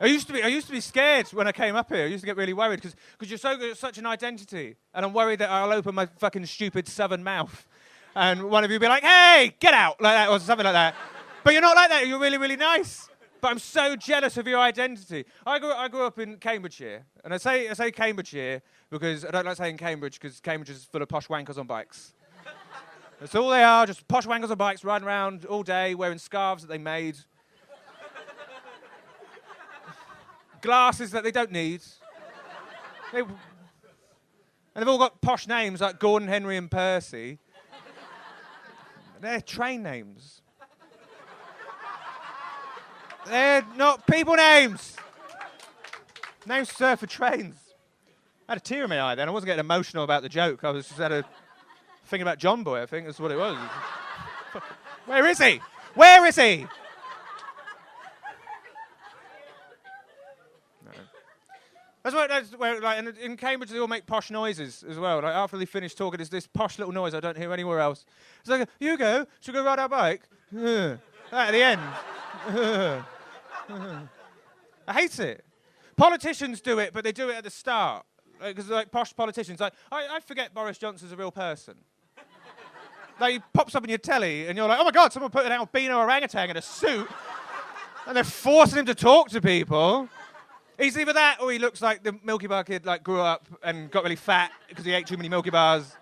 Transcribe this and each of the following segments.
I used to be scared when I came up here. I used to get really worried because you're so good at such an identity, and I'm worried that I'll open my fucking stupid southern mouth, and one of you will be like, "Hey, get out," like that or something like that. But you're not like that. You're really, really nice. But I'm so jealous of your identity. I grew up in Cambridgeshire, and I say Cambridgeshire because I don't like saying Cambridge because Cambridge is full of posh wankers on bikes. That's all they are, just posh wankers on bikes riding around all day wearing scarves that they made. Glasses that they don't need. And they've all got posh names like Gordon, Henry and Percy. They're train names. They're not people names. Names serve for trains. I had a tear in my eye then. I wasn't getting emotional about the joke. I was just thinking about John Boy, I think that's what it was. Where is he? Where is he? That's where, like, in Cambridge, they all make posh noises as well. Like, after they finish talking, it's this posh little noise I don't hear anywhere else. It's like, Hugo, should we go ride our bike? That at the end. I hate it. Politicians do it, but they do it at the start. Because like posh politicians, like, I forget Boris Johnson's a real person. Like, he pops up on your telly, and you're like, oh my God, someone put an albino orangutan in a suit, and they're forcing him to talk to people. He's either that, or he looks like the Milky Bar kid, like, grew up and got really fat because he ate too many Milky Bars.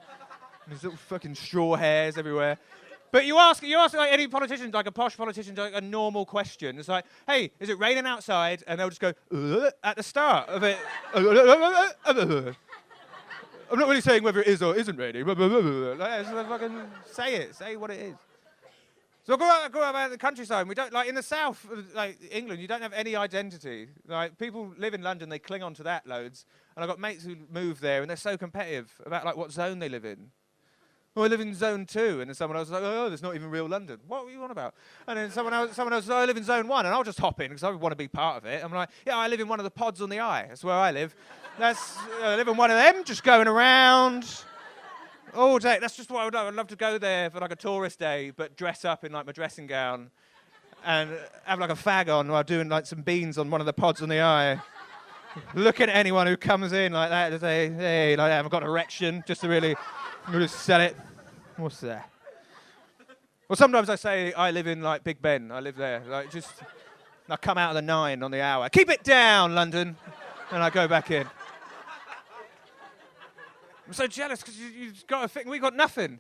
And his little fucking straw hairs everywhere. But you ask like any politician, like a posh politician, like a normal question. It's like, hey, is it raining outside? And they'll just go, at the start of it. I'm not really saying whether it is or isn't raining. Like, just fucking say it. Say what it is. So I grew up out in the countryside. We don't, like, in the south, like England, you don't have any identity. Like, people live in London, they cling on to that loads. And I've got mates who move there, and they're so competitive about, like, what zone they live in. Well, I live in zone 2, and then someone else is like, oh, there's not even real London. What were you on about? And then someone else says, oh, I live in zone 1, and I'll just hop in because I want to be part of it. I'm like, yeah, I live in one of the pods on the eye. That's where I live. I live in one of them, just going around all day. That's just what I would love. I'd love to go there for like a tourist day, but dress up in like my dressing gown and have like a fag on while doing like some beans on one of the pods on the eye. Looking at anyone who comes in like that to say, hey, like that, I've got an erection, just to really sell it. What's that? Well, sometimes I say I live in like Big Ben. I live there. Like just, I come out of the 9 on the hour. Keep it down, London, and I go back in. I'm so jealous because you've got a thing. We got nothing.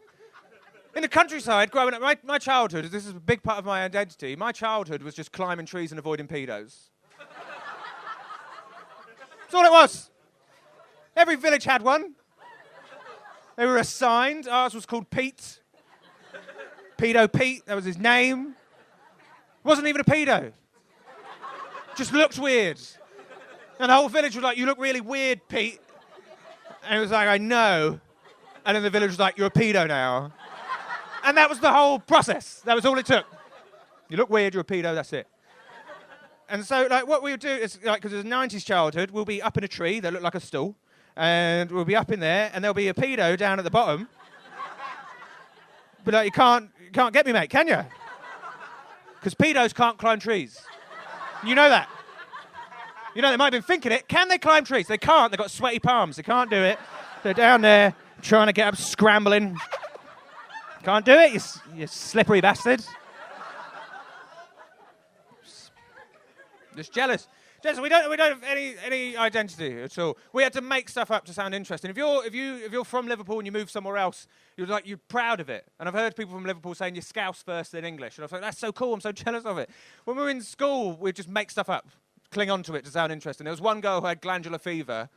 In the countryside, growing up, my childhood, this is a big part of my identity, my childhood was just climbing trees and avoiding pedos. That's all it was. Every village had one. They were assigned. Ours was called Pete. Pedo Pete, that was his name. Wasn't even a pedo. Just looked weird. And the whole village was like, you look really weird, Pete. And it was like, I know. And then the village was like, you're a pedo now. And that was the whole process. That was all it took. You look weird, you're a pedo, that's it. And so, like, what we would do is, like, because it's a 90s childhood, we'll be up in a tree that looked like a stool. And we'll be up in there, and there'll be a pedo down at the bottom. But like, you can't get me, mate, can you? Because pedos can't climb trees. You know that. You know, they might have been thinking it. Can they climb trees? They can't. They've got sweaty palms. They can't do it. They're down there trying to get up, scrambling. Can't do it, you slippery bastard. Just jealous. We don't have any identity at all. We had to make stuff up to sound interesting. If you're from Liverpool and you move somewhere else, you're proud of it. And I've heard people from Liverpool saying you're Scouse first then English. And I was like, that's so cool. I'm so jealous of it. When we were in school, we'd just make stuff up, cling on to it to sound interesting. There was one girl who had glandular fever,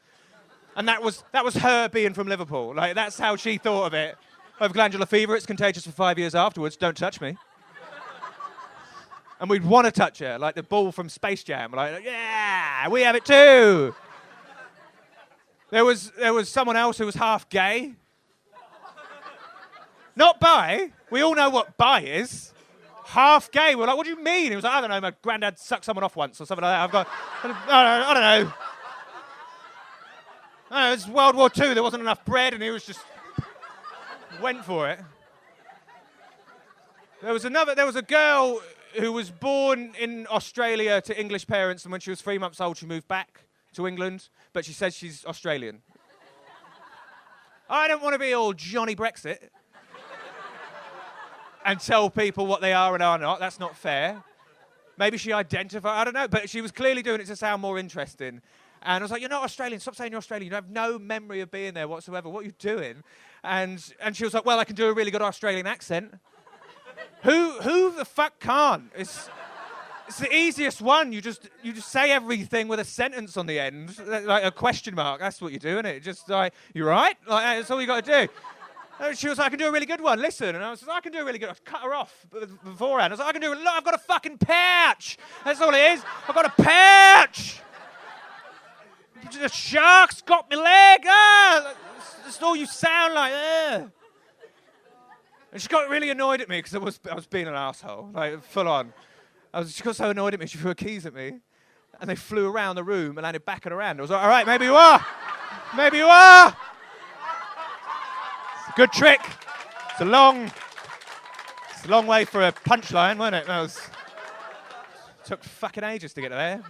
and that was her being from Liverpool. Like, that's how she thought of it. I have glandular fever. It's contagious for 5 years afterwards. Don't touch me. And we'd want to touch her, like the ball from Space Jam. Like, yeah, we have it too. There was someone else who was half gay. Not bi. We all know what bi is. Half gay. We're like, what do you mean? He was like, I don't know, my granddad sucked someone off once or something like that. I don't know. It was World War II. There wasn't enough bread, and he was just went for it. There was a girl who was born in Australia to English parents, and when she was 3 months old, she moved back to England, but she says she's Australian. I don't want to be all Johnny Brexit and tell people what they are and are not. That's not fair. Maybe she identified, I don't know, but she was clearly doing it to sound more interesting. And I was like, you're not Australian, stop saying you're Australian. You have no memory of being there whatsoever. What are you doing? And she was like, well, I can do a really good Australian accent. Who the fuck can't? It's the easiest one. You just say everything with a sentence on the end, like a question mark. That's what you do, isn't it? Just like, you right? Like, that's all you got to do. And she was like, I can do a really good one. Listen. And I was like, I can do a really good one. I cut her off beforehand. I was like, I can do it. Look, I've got a fucking pouch. That's all it is. I've got a pouch. The shark's got my leg. Ah, that's all you sound like. Ah. And she got really annoyed at me because I was being an asshole, like full on. She got so annoyed at me, she threw her keys at me, and they flew around the room and landed back at her hand. I was like, all right, maybe you are. Maybe you are. It's a good trick. It's a long way for a punchline, wasn't it? Took fucking ages to get there.